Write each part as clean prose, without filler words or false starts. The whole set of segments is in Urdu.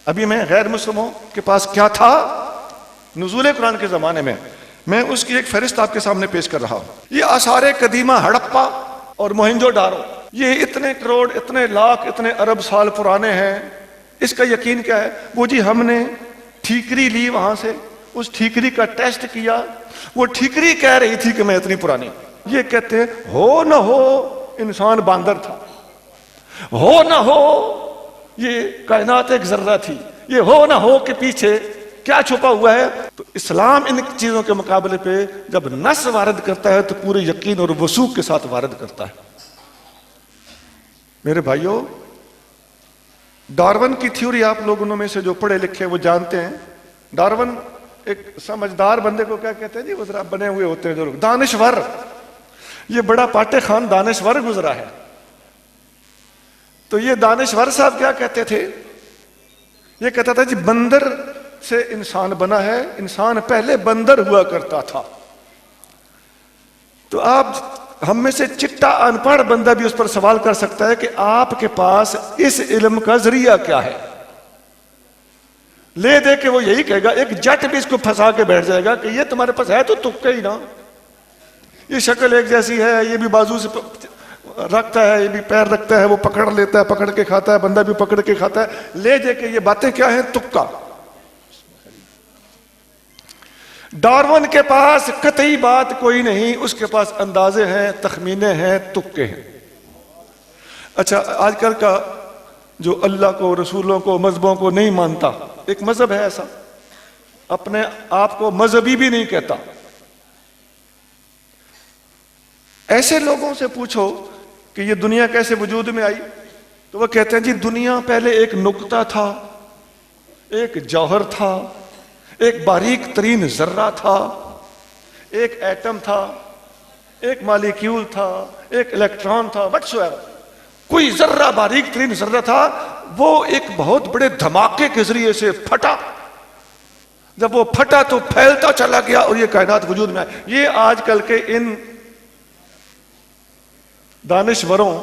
ابھی میں غیر مسلموں کے پاس کیا تھا نزول قرآن کے زمانے میں اس کی ایک فہرست آپ کے سامنے پیش کر رہا ہوں. یہ آثار قدیمہ ہڑپا اور موہنجو ڈارو یہ اتنے کروڑ اتنے لاکھ اتنے ارب سال پرانے ہیں. اس کا یقین کیا ہے؟ وہ جی ہم نے ٹھیکری لی وہاں سے، اس ٹھیکری کا ٹیسٹ کیا، وہ ٹھیکری کہہ رہی تھی کہ میں اتنی پرانی. یہ کہتے ہیں ہو نہ ہو انسان باندر تھا، ہو نہ ہو یہ کائنات ایک ذرہ تھی، یہ ہو نہ ہو کہ پیچھے کیا چھپا ہوا ہے. تو اسلام ان چیزوں کے مقابلے پہ جب نص وارد کرتا ہے تو پورے یقین اور وثوق کے ساتھ وارد کرتا ہے. میرے بھائیوں، ڈارون کی تھیوری آپ لوگوں میں سے جو پڑھے لکھے وہ جانتے ہیں. ڈارون ایک سمجھدار بندے کو کیا کہتے ہیں جی، وہ ذرا بنے ہوئے ہوتے ہیں جو لوگ دانشور. یہ بڑا پاٹے خان دانشور گزرا ہے. تو یہ دانشور صاحب کیا کہتے تھے؟ یہ کہتا تھا جی بندر سے انسان بنا ہے، انسان پہلے بندر ہوا کرتا تھا. تو آپ ہم میں سے چٹا ان پڑھ بندہ بھی اس پر سوال کر سکتا ہے کہ آپ کے پاس اس علم کا ذریعہ کیا ہے. لے دے کے وہ یہی کہے گا، ایک جٹ بھی اس کو پھنسا کے بیٹھ جائے گا کہ یہ تمہارے پاس ہے تو تکے ہی نا، یہ شکل ایک جیسی ہے، یہ بھی بازو سے رکھتا ہے، یہ بھی پیر رکھتا ہے، وہ پکڑ لیتا ہے، پکڑ کے کھاتا ہے، بندہ بھی پکڑ کے کھاتا ہے. لے دے کے یہ باتیں کیا ہیں؟ تکا. ڈارون کے پاس قطعی بات کوئی نہیں، اس کے پاس اندازے ہیں، تخمینے ہیں، تکے ہیں. اچھا، آج کل کا جو اللہ کو، رسولوں کو، مذہبوں کو نہیں مانتا، ایک مذہب ہے ایسا اپنے آپ کو مذہبی بھی نہیں کہتا. ایسے لوگوں سے پوچھو کہ یہ دنیا کیسے وجود میں آئی، تو وہ کہتے ہیں جی دنیا پہلے ایک نقطہ تھا، ایک جوہر تھا، ایک باریک ترین ذرہ تھا، ایک ایٹم تھا، ایک مالیکیول تھا، ایک الیکٹران تھا، کوئی ذرہ باریک ترین ذرہ تھا. وہ ایک بہت بڑے دھماکے کے ذریعے سے پھٹا. جب وہ پھٹا تو پھیلتا چلا گیا اور یہ کائنات وجود میں آئی. یہ آج کل کے ان دانشوروں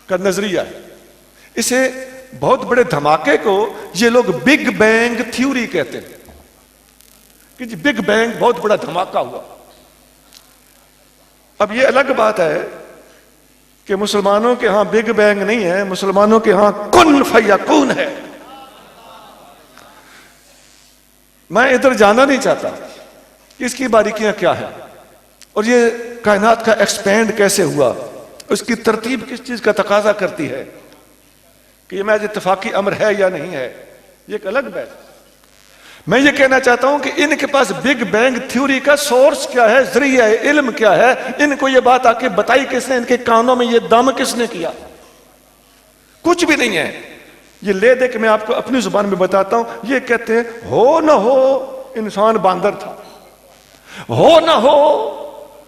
کا نظریہ ہے. اسے بہت بڑے دھماکے کو یہ لوگ بگ بینگ تھیوری کہتے ہیں کہ جی بگ بینگ بہت بڑا دھماکہ ہوا. اب یہ الگ بات ہے کہ مسلمانوں کے ہاں بگ بینگ نہیں ہے، مسلمانوں کے ہاں کن فیکون ہے. میں ادھر جانا نہیں چاہتا کہ اس کی باریکیاں کیا ہیں اور یہ کائنات کا ایکسپینڈ کیسے ہوا، اس کی ترتیب کس چیز کا تقاضا کرتی ہے، کہ یہ محض اتفاقی امر ہے یا نہیں ہے، یہ ایک الگ بات. میں یہ کہنا چاہتا ہوں کہ ان کے پاس بگ بینگ تھیوری کا سورس کیا ہے، ذریعہ علم کیا ہے، ان کو یہ بات آ کے بتائی کس نے، ان کے کانوں میں یہ دم کس نے کیا؟ کچھ بھی نہیں ہے. یہ لے دے کہ میں آپ کو اپنی زبان میں بتاتا ہوں. یہ کہتے ہیں ہو نہ ہو انسان باندر تھا، ہو نہ ہو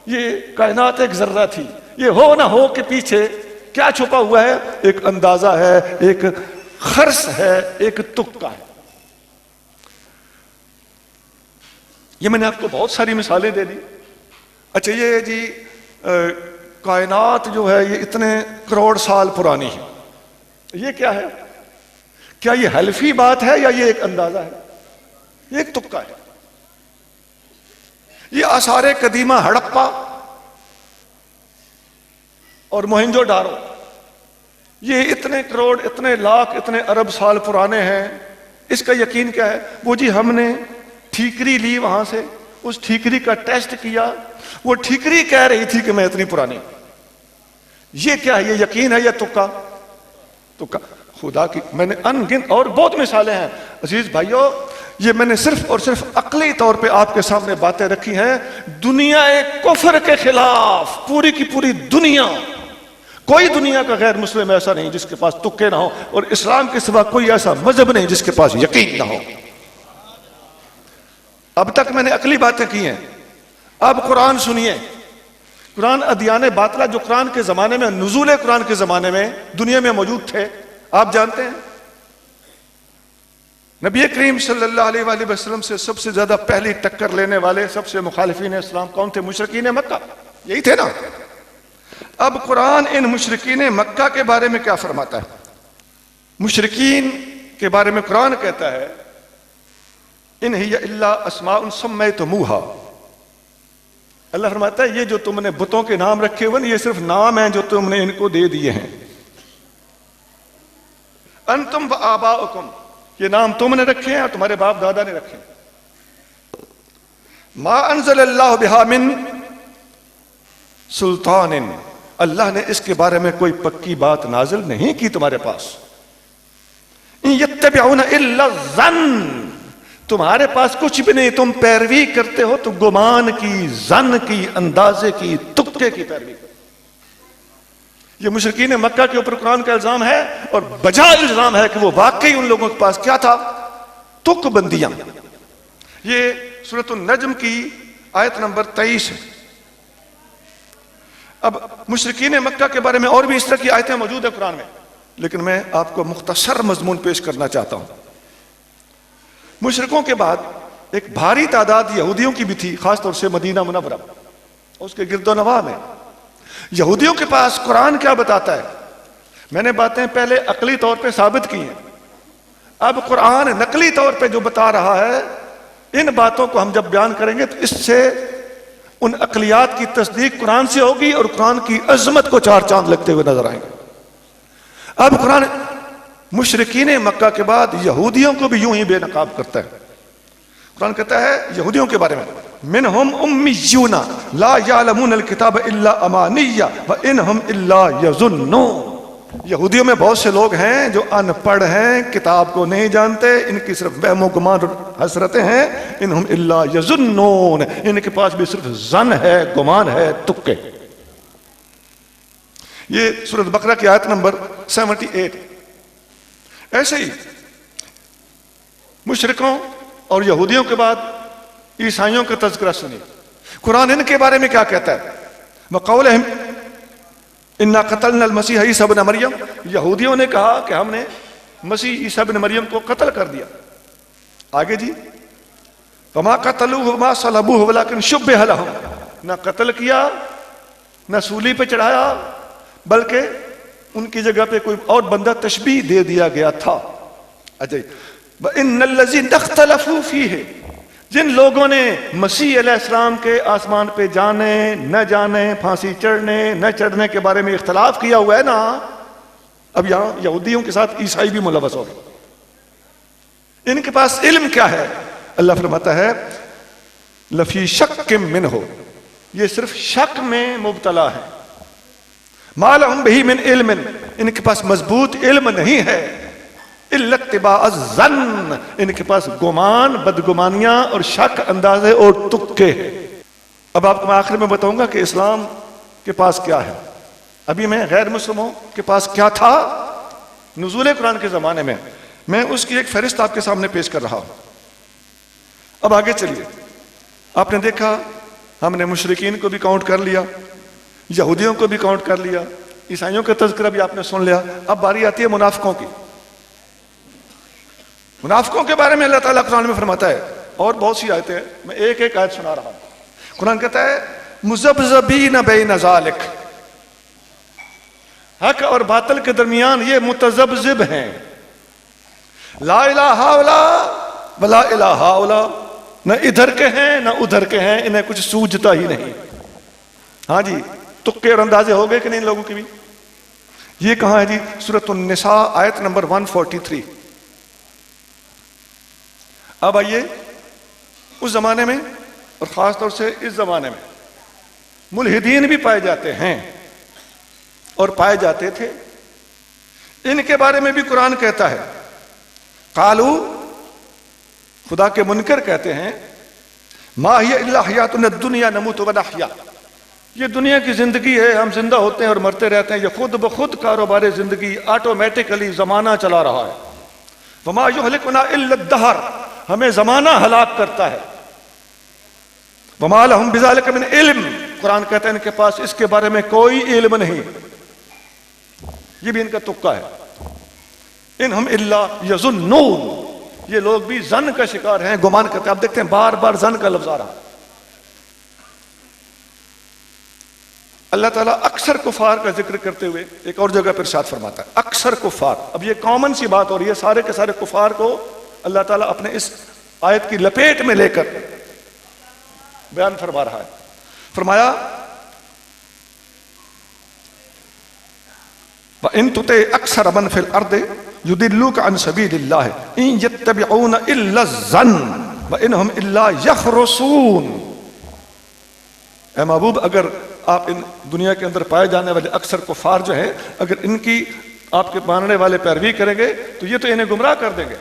یہ کائنات ایک ذرہ تھی، یہ ہو نہ ہو کہ پیچھے کیا چھپا ہوا ہے؟ ایک اندازہ ہے، ایک خرس ہے، ایک تکا ہے. یہ میں نے آپ کو بہت ساری مثالیں دے دی. اچھا، یہ جی کائنات جو ہے یہ اتنے کروڑ سال پرانی ہے، یہ کیا ہے؟ کیا یہ حلفی بات ہے یا یہ ایک اندازہ ہے؟ یہ ایک تکا ہے. یہ آثار قدیمہ ہڑپا اور موہنجو ڈارو یہ اتنے کروڑ اتنے لاکھ اتنے ارب سال پرانے ہیں. اس کا یقین کیا ہے؟ وہ جی ہم نے ٹھیکری لی وہاں سے، اس ٹھیکری کا ٹیسٹ کیا، وہ ٹھیکری کہہ رہی تھی کہ میں اتنی پرانی. یہ کیا ہے؟ یہ یقین ہے یا تکا؟ تکا. خدا کی میں نے ان گنت اور بہت مثالیں ہیں عزیز بھائیوں. یہ میں نے صرف اور صرف عقلی طور پہ آپ کے سامنے باتیں رکھی ہیں. دنیا کفر کے خلاف پوری کی پوری دنیا، کوئی دنیا کا غیر مسلم ایسا نہیں جس کے پاس تکے نہ ہو، اور اسلام کے سوا کوئی ایسا مذہب نہیں جس کے پاس یقین نہ ہو. اب تک میں نے عقلی باتیں کی ہیں، اب قرآن سنیے. قرآن ادیان باطلہ جو قرآن کے زمانے میں، نزول قرآن کے زمانے میں دنیا میں موجود تھے، آپ جانتے ہیں نبی کریم صلی اللہ علیہ وآلہ وسلم سے سب سے زیادہ پہلی ٹکر لینے والے سب سے مخالفین اسلام کون تھے؟ مشرکین مکہ، یہی تھے نا. اب قرآن ان مشرکین مکہ کے بارے میں کیا فرماتا ہے؟ مشرکین کے بارے میں قرآن کہتا ہے ان ہی الا اسماء سمیتموہا، اللہ فرماتا ہے یہ جو تم نے بتوں کے نام رکھے ہوئے یہ صرف نام ہیں جو تم نے ان کو دے دیے ہیں. انتم و آباؤکم، یہ نام تم نے رکھے ہیں اور تمہارے باپ دادا نے رکھے ہیں. ما انزل اللہ بہا من سلطان، اللہ نے اس کے بارے میں کوئی پکی بات نازل نہیں کی تمہارے پاس. ان یتبعون الا الظن، تمہارے پاس کچھ بھی نہیں، تم پیروی کرتے ہو تو گمان کی، ظن کی، اندازے کی، تکے کی پیروی کرتے. یہ مشرکین مکہ کے اوپر قرآن کا الزام ہے، اور بجا الزام ہے کہ وہ واقعی ان لوگوں کے پاس کیا تھا؟ تک بندیاں. یہ سورۃ النجم کی آیت نمبر 23 ہے. اب مشرکین مکہ کے بارے میں اور بھی اس طرح کی آیتیں موجود ہیں قرآن میں، لیکن میں آپ کو مختصر مضمون پیش کرنا چاہتا ہوں. مشرکوں کے بعد ایک بھاری تعداد یہودیوں کی بھی تھی، خاص طور سے مدینہ منورہ اس کے گرد و نواح میں. یہودیوں کے پاس قرآن کیا بتاتا ہے؟ میں نے باتیں پہلے عقلی طور پہ ثابت کی ہیں، اب قرآن نقلی طور پہ جو بتا رہا ہے، ان باتوں کو ہم جب بیان کریں گے تو اس سے ان عقلیات کی تصدیق قرآن سے ہوگی اور قرآن کی عظمت کو چار چاند لگتے ہوئے نظر آئیں گے. اب قرآن مشرکین مکہ کے بعد یہودیوں کو بھی یوں ہی بے نقاب کرتا ہے. قرآن کہتا ہے یہودیوں کے بارے میں منہم امیون لا یعلمون الکتاب الا امانیہ وانہم الا یظنون، یہودیوں میں بہت سے لوگ ہیں جو ان پڑھ ہیں، کتاب کو نہیں جانتے، ان کی صرف وہم و گمان اور حسرتیں ہیں. انہم الا یظنون، ان کے پاس بھی صرف ظن ہے، گمان ہے، تکے. یہ سورۃ بقرہ کی آیت نمبر 78. ایسے ہی مشرکوں اور یہودیوں کے بعد عیسائیوں کا تذکرہ سنیے. قرآن ان کے بارے میں کیا کہتا ہے؟ وقولہم انا قتلنا المسیح عیسی ابن مریم، یہودیوں نے کہا کہ ہم نے مسیح عیسی ابن مریم کو قتل کر دیا. آگے جی وما قتلوہ وما صلبوہ ولکن شبہ لہم، نہ قتل کیا نہ سولی پہ چڑھایا، بلکہ ان کی جگہ پہ کوئی اور بندہ تشبیہ دے دیا گیا تھا. اچھا وَإِنَّ الَّذِينَ اخْتَلَفُوا فِيهِ، جن لوگوں نے مسیح علیہ السلام کے آسمان پہ جانے نہ جانے، پھانسی چڑھنے نہ چڑھنے کے بارے میں اختلاف کیا ہوا ہے نا، اب یہاں یہودیوں کے ساتھ عیسائی بھی ملوث ہو گئے. ان کے پاس علم کیا ہے؟ اللہ فرماتا ہے لفی شک منہ، یہ صرف شک میں مبتلا ہے. ما لہم بہ من علم، ان کے پاس مضبوط علم نہیں ہے. الا اتباع الظن، ان کے پاس گمان، بدگمانیاں اور شک، اندازے اور تکے. اب آپ کو میں آخر میں بتاؤں گا کہ اسلام کے پاس کیا ہے. ابھی میں غیر مسلموں کے پاس کیا تھا نزول قرآن کے زمانے میں اس کی ایک فہرست آپ کے سامنے پیش کر رہا ہوں. اب آگے چلیے. آپ نے دیکھا ہم نے مشرکین کو بھی کاؤنٹ کر لیا، یہودیوں کو بھی کاؤنٹ کر لیا، عیسائیوں کا تذکرہ بھی آپ نے سن لیا. اب باری آتی ہے منافقوں کی. منافقوں کے بارے میں اللہ تعالیٰ قرآن میں فرماتا ہے، اور بہت سی آیتیں ہیں، میں ایک ایک آیت سنا رہا ہوں. قرآن کہتا ہے مذبذبین بین ذالک، حق اور باطل کے درمیان یہ متذبذب ہیں. لا الہ ہؤلاء ولا الہ ہؤلاء، نہ ادھر کے ہیں نہ ادھر کے ہیں، انہیں کچھ سوجھتا ہی نہیں. ہاں جی، تکے اور اندازے ہو گئے کہ نہیں ان لوگوں کی بھی؟ یہ کہاں ہے جی؟ سورۃ النساء آیت نمبر 143. اب آئیے، اس زمانے میں اور خاص طور سے اس زمانے میں ملحدین بھی پائے جاتے ہیں اور پائے جاتے تھے. ان کے بارے میں بھی قرآن کہتا ہے قالو، خدا کے منکر کہتے ہیں ما ہی الا حیاتنا الدنیا نموت ونحیا، یہ دنیا کی زندگی ہے، ہم زندہ ہوتے ہیں اور مرتے رہتے ہیں. یہ خود بخود کاروبار زندگی، آٹومیٹکلی زمانہ چلا رہا ہے. وما یہلکنا الا الدہر، ہمیں زمانہ ہلاک کرتا ہے. وما لہم بذالک من علم، قرآن کہتا ہے ان کے پاس اس کے بارے میں کوئی علم نہیں. یہ بھی ان کا تکا ہے. انہم الا یظنون، یہ لوگ بھی ظن کا شکار ہیں، گمان کرتے ہیں. آپ دیکھتے ہیں بار بار ظن کا لفظ آ رہا. اللہ تعالیٰ اکثر کفار کا ذکر کرتے ہوئے ایک اور جگہ پر ارشاد فرماتا ہے اکثر کفار. اب یہ کامن سی بات ہو رہی ہے, سارے کے سارے کفار کو اللہ تعالیٰ اپنے اس آیت کی لپیٹ میں لے کر بیان فرما رہا ہے. فرمایا وَإِن تُطِعْ أَكْثَرَ مَن فِي الْأَرْضِ يُضِلُّوكَ عَن سَبِيلِ اللَّهِ إِن يَتَّبِعُونَ إِلَّا الظَّنَّ وَإِنْهُمْ إِلَّا يَخْرُصُونَ. اے محبوب, اگر آپ ان دنیا کے اندر پائے جانے والے اکثر کفار جو ہیں, اگر ان کی آپ کے ماننے والے پیروی کریں گے تو یہ تو انہیں گمراہ کر دیں گے.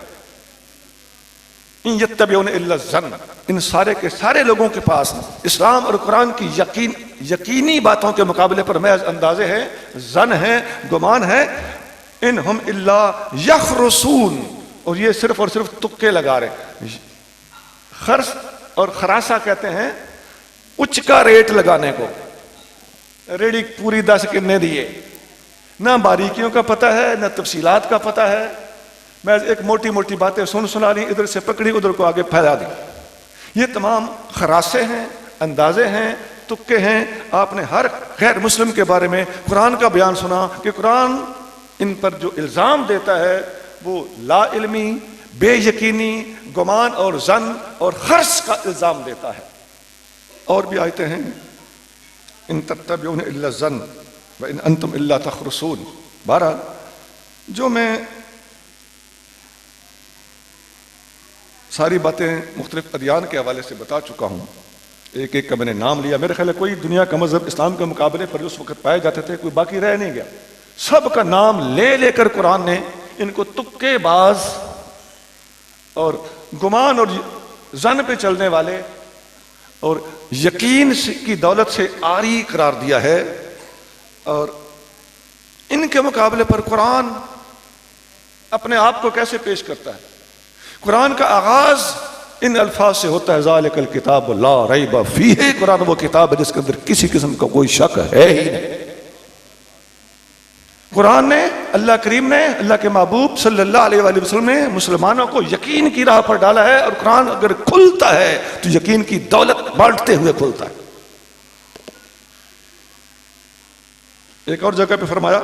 ان یتبعون الا الظن, ان سارے کے سارے لوگوں کے پاس اسلام اور قرآن کی یقینی باتوں کے مقابلے پر محض اندازے ہیں, ظن ہیں, گمان ہے. انہم الا یخرصون, اور یہ صرف اور صرف تکے لگا رہے. خرص اور خراسہ کہتے ہیں اچ کا ریٹ لگانے کو. ریڑی پوری 10 کنے دیے, نہ باریکیوں کا پتہ ہے نہ تفصیلات کا پتہ ہے, میں ایک موٹی موٹی باتیں سنا لی, ادھر سے پکڑی ادھر کو آگے پھیلا دی. یہ تمام خراسے ہیں, اندازے ہیں, تکے ہیں. آپ نے ہر غیر مسلم کے بارے میں قرآن کا بیان سنا کہ قرآن ان پر جو الزام دیتا ہے وہ لا علمی, بے یقینی, گمان اور ظن اور خرص کا الزام دیتا ہے. اور بھی آیتیں ہیں ان تتبعون الا الظن وان انتم الا تخرصون. بہرحال جو میں ساری باتیں مختلف ادیان کے حوالے سے بتا چکا ہوں, ایک ایک کا میں نے نام لیا. میرے خیال ہے کوئی دنیا کا مذہب اسلام کے مقابلے پر اس وقت پائے جاتے تھے, کوئی باقی رہ نہیں گیا. سب کا نام لے لے کر قرآن نے ان کو تکے باز اور گمان اور ظن پہ چلنے والے اور یقین کی دولت سے عاری قرار دیا ہے. اور ان کے مقابلے پر قرآن اپنے آپ کو کیسے پیش کرتا ہے؟ قرآن کا آغاز ان الفاظ سے ہوتا ہے ذالک الکتاب لا ریب فیہ. قرآن وہ کتاب ہے جس کے اندر کسی قسم کا کوئی شک ہے ہی نہیں. قرآن نے, اللہ کریم نے, اللہ کے محبوب صلی اللہ علیہ وآلہ وسلم نے مسلمانوں کو یقین کی راہ پر ڈالا ہے. اور قرآن اگر کھلتا ہے تو یقین کی دولت بانٹتے ہوئے کھلتا ہے. ایک اور جگہ پہ فرمایا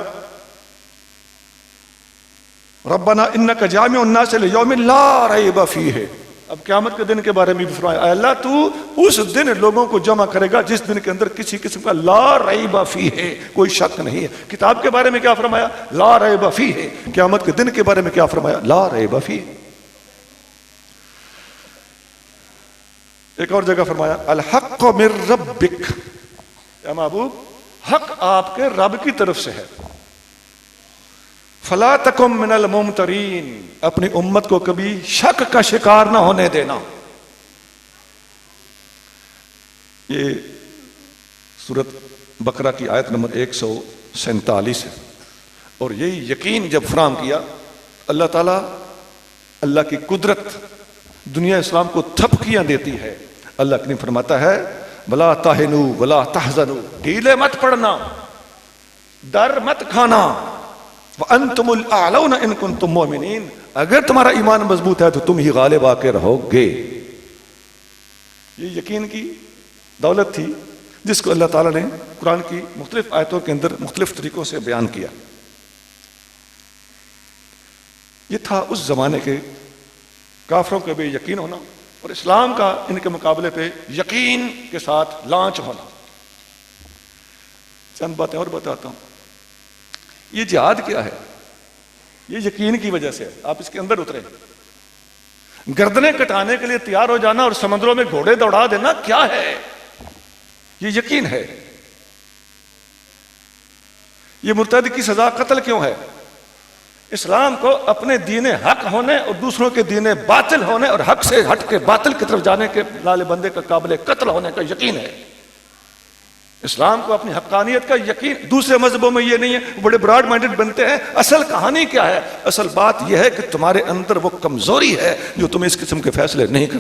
ربنا انک جامع الناس لیوم لا ریب فیہ. اب قیامت کے دن کے بارے میں بھی فرمایا اے اللہ تو اس دن لوگوں کو جمع کرے گا جس دن کے اندر کسی قسم کا لا ریب فیہ, کوئی شک نہیں ہے. کتاب کے بارے میں کیا فرمایا؟ لا ریب فیہ. قیامت کے دن کے بارے میں کیا فرمایا؟ لا ریب فیہ. ایک اور جگہ فرمایا الحق من ربک. اے محبوب, حق آپ کے رب کی طرف سے ہے. فلا تکم من الممترین, اپنی امت کو کبھی شک کا شکار نہ ہونے دینا. یہ سورۃ بقرہ کی آیت نمبر 147 ہے. اور یہی یقین جب فراہم کیا اللہ تعالیٰ, اللہ کی قدرت دنیا اسلام کو تھپکیاں دیتی ہے. اللہ نے فرماتا ہے ولا تہنوا ولا تحزنوا, ڈھیلے مت پڑنا, ڈر مت کھانا. وَأَنْتُمُ الْأَعْلَوْنَ إِن كُنْتُم مُؤْمِنِينَ, اگر تمہارا ایمان مضبوط ہے تو تم ہی غالب آ کے رہو گے. یہ یقین کی دولت تھی جس کو اللہ تعالیٰ نے قرآن کی مختلف آیتوں کے اندر مختلف طریقوں سے بیان کیا. یہ تھا اس زمانے کے کافروں کا بھی یقین ہونا اور اسلام کا ان کے مقابلے پہ یقین کے ساتھ لانچ ہونا. چند باتیں اور بتاتا ہوں. یہ جہاد کیا ہے؟ یہ یقین کی وجہ سے. آپ اس کے اندر اترے, گردنیں کٹانے کے لیے تیار ہو جانا اور سمندروں میں گھوڑے دوڑا دینا کیا ہے؟ یہ یقین ہے. یہ مرتد کی سزا قتل کیوں ہے؟ اسلام کو اپنے دین حق ہونے اور دوسروں کے دین باطل ہونے اور حق سے ہٹ کے باطل کی طرف جانے کے لالے بندے کا قابل قتل ہونے کا یقین ہے. اسلام کو اپنی حقانیت کا یقین. دوسرے مذہبوں میں یہ نہیں ہے, بڑے براڈ مائنڈڈ بنتے ہیں. اصل کہانی کیا ہے؟ اصل بات یہ ہے کہ تمہارے اندر وہ کمزوری ہے جو تمہیں اس قسم کے فیصلے نہیں کرتے.